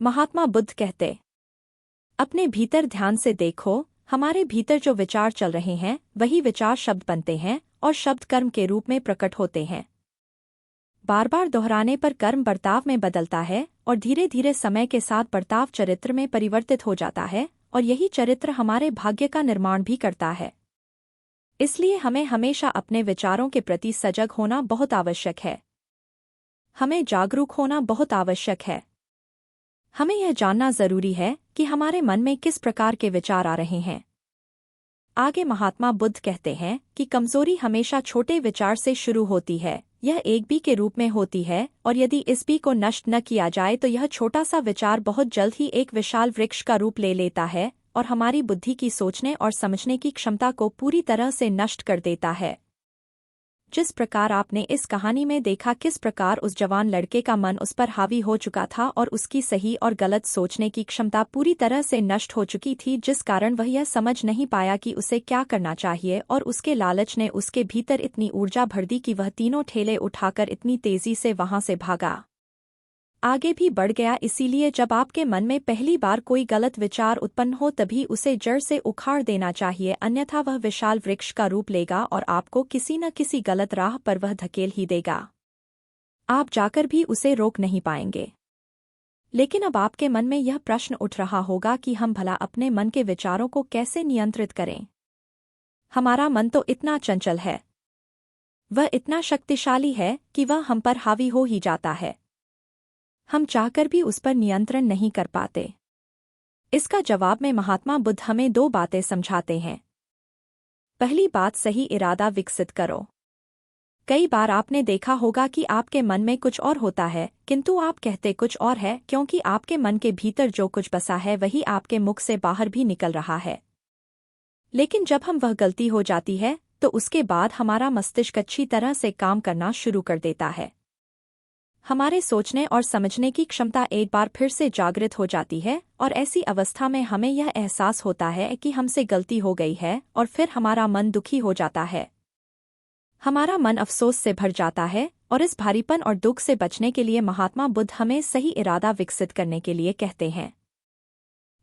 महात्मा बुद्ध कहते, अपने भीतर ध्यान से देखो, हमारे भीतर जो विचार चल रहे हैं वही विचार शब्द बनते हैं और शब्द कर्म के रूप में प्रकट होते हैं। बार बार दोहराने पर कर्म बर्ताव में बदलता है और धीरे धीरे समय के साथ बर्ताव चरित्र में परिवर्तित हो जाता है और यही चरित्र हमारे भाग्य का निर्माण भी करता है। इसलिए हमें हमेशा अपने विचारों के प्रति सजग होना बहुत आवश्यक है। हमें जागरूक होना बहुत आवश्यक है। हमें यह जानना जरूरी है कि हमारे मन में किस प्रकार के विचार आ रहे हैं। आगे महात्मा बुद्ध कहते हैं कि कमजोरी हमेशा छोटे विचार से शुरू होती है। यह एक बी के रूप में होती है और यदि इस बी को नष्ट न किया जाए तो यह छोटा सा विचार बहुत जल्द ही एक विशाल वृक्ष का रूप ले लेता है और हमारी बुद्धि की सोचने और समझने की क्षमता को पूरी तरह से नष्ट कर देता है। जिस प्रकार आपने इस कहानी में देखा किस प्रकार उस जवान लड़के का मन उस पर हावी हो चुका था और उसकी सही और गलत सोचने की क्षमता पूरी तरह से नष्ट हो चुकी थी, जिस कारण वह यह समझ नहीं पाया कि उसे क्या करना चाहिए और उसके लालच ने उसके भीतर इतनी ऊर्जा भर दी कि वह तीनों ठेले उठाकर इतनी तेजी से वहां से भागा, आगे भी बढ़ गया। इसीलिए जब आपके मन में पहली बार कोई गलत विचार उत्पन्न हो तभी उसे जड़ से उखाड़ देना चाहिए, अन्यथा वह विशाल वृक्ष का रूप लेगा और आपको किसी न किसी गलत राह पर वह धकेल ही देगा। आप जाकर भी उसे रोक नहीं पाएंगे। लेकिन अब आपके मन में यह प्रश्न उठ रहा होगा कि हम भला अपने मन के विचारों को कैसे नियंत्रित करें। हमारा मन तो इतना चंचल है, वह इतना शक्तिशाली है कि वह हम पर हावी हो ही जाता है। हम चाहकर भी उस पर नियंत्रण नहीं कर पाते। इसका जवाब में महात्मा बुद्ध हमें दो बातें समझाते हैं। पहली बात, सही इरादा विकसित करो। कई बार आपने देखा होगा कि आपके मन में कुछ और होता है किंतु आप कहते कुछ और है, क्योंकि आपके मन के भीतर जो कुछ बसा है वही आपके मुख से बाहर भी निकल रहा है। लेकिन जब हम वह गलती हो जाती है तो उसके बाद हमारा मस्तिष्क अच्छी तरह से काम करना शुरू कर देता है। हमारे सोचने और समझने की क्षमता एक बार फिर से जागृत हो जाती है और ऐसी अवस्था में हमें यह एहसास होता है कि हमसे गलती हो गई है और फिर हमारा मन दुखी हो जाता है। हमारा मन अफसोस से भर जाता है और इस भारीपन और दुख से बचने के लिए महात्मा बुद्ध हमें सही इरादा विकसित करने के लिए कहते हैं।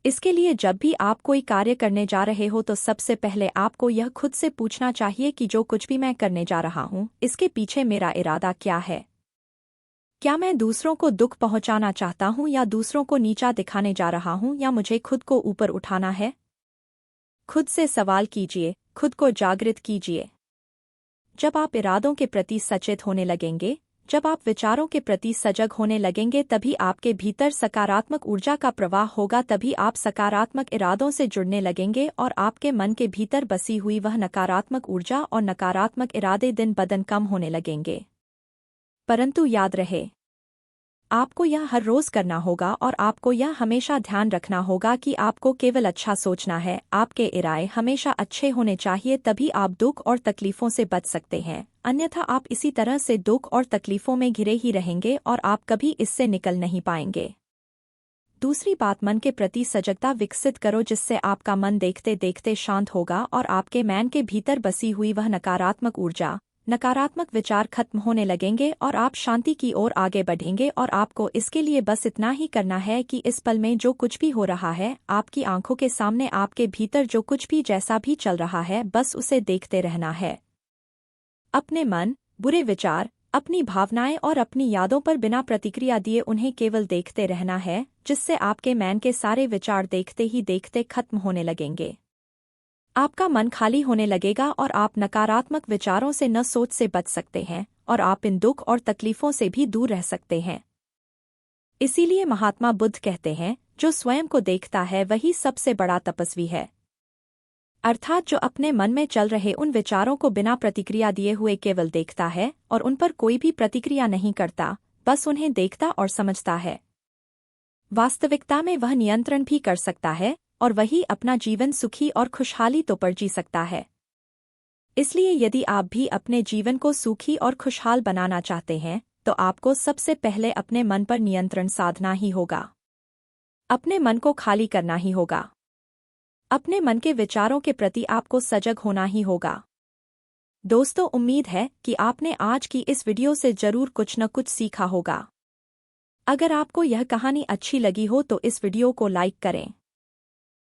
इसके लिए जब भी आप कोई कार्य करने जा रहे हो तो सबसे पहले आपको यह खुद से पूछना चाहिए कि जो कुछ भी मैं करने जा रहा हूँ इसके पीछे मेरा इरादा क्या है। क्या मैं दूसरों को दुख पहुंचाना चाहता हूं या दूसरों को नीचा दिखाने जा रहा हूं या मुझे खुद को ऊपर उठाना है। खुद से सवाल कीजिए, खुद को जागृत कीजिए। जब आप इरादों के प्रति सचेत होने लगेंगे, जब आप विचारों के प्रति सजग होने लगेंगे तभी आपके भीतर सकारात्मक ऊर्जा का प्रवाह होगा, तभी आप सकारात्मक इरादों से जुड़ने लगेंगे और आपके मन के भीतर बसी हुई वह नकारात्मक ऊर्जा और नकारात्मक इरादे दिन ब दिन कम होने लगेंगे। परंतु याद रहे, आपको यह हर रोज करना होगा और आपको यह हमेशा ध्यान रखना होगा कि आपको केवल अच्छा सोचना है। आपके इरादे हमेशा अच्छे होने चाहिए, तभी आप दुख और तकलीफों से बच सकते हैं, अन्यथा आप इसी तरह से दुख और तकलीफों में घिरे ही रहेंगे और आप कभी इससे निकल नहीं पाएंगे। दूसरी बात, मन के प्रति सजगता विकसित करो, जिससे आपका मन देखते देखते शांत होगा और आपके मन के भीतर बसी हुई वह नकारात्मक ऊर्जा, नकारात्मक विचार खत्म होने लगेंगे और आप शांति की ओर आगे बढ़ेंगे। और आपको इसके लिए बस इतना ही करना है कि इस पल में जो कुछ भी हो रहा है, आपकी आंखों के सामने आपके भीतर जो कुछ भी जैसा भी चल रहा है, बस उसे देखते रहना है। अपने मन, बुरे विचार, अपनी भावनाएं और अपनी यादों पर बिना प्रतिक्रिया दिए उन्हें केवल देखते रहना है, जिससे आपके मन के सारे विचार देखते ही देखते खत्म होने लगेंगे। आपका मन खाली होने लगेगा और आप नकारात्मक विचारों से न सोच से बच सकते हैं और आप इन दुख और तकलीफों से भी दूर रह सकते हैं। इसीलिए महात्मा बुद्ध कहते हैं, जो स्वयं को देखता है वही सबसे बड़ा तपस्वी है। अर्थात जो अपने मन में चल रहे उन विचारों को बिना प्रतिक्रिया दिए हुए केवल देखता है और उन पर कोई भी प्रतिक्रिया नहीं करता, बस उन्हें देखता और समझता है। वास्तविकता में वह नियंत्रण भी कर सकता है और वही अपना जीवन सुखी और खुशहाली तो पर जी सकता है। इसलिए यदि आप भी अपने जीवन को सुखी और खुशहाल बनाना चाहते हैं तो आपको सबसे पहले अपने मन पर नियंत्रण साधना ही होगा। अपने मन को खाली करना ही होगा। अपने मन के विचारों के प्रति आपको सजग होना ही होगा। दोस्तों, उम्मीद है कि आपने आज की इस वीडियो से जरूर कुछ न कुछ सीखा होगा। अगर आपको यह कहानी अच्छी लगी हो तो इस वीडियो को लाइक करें।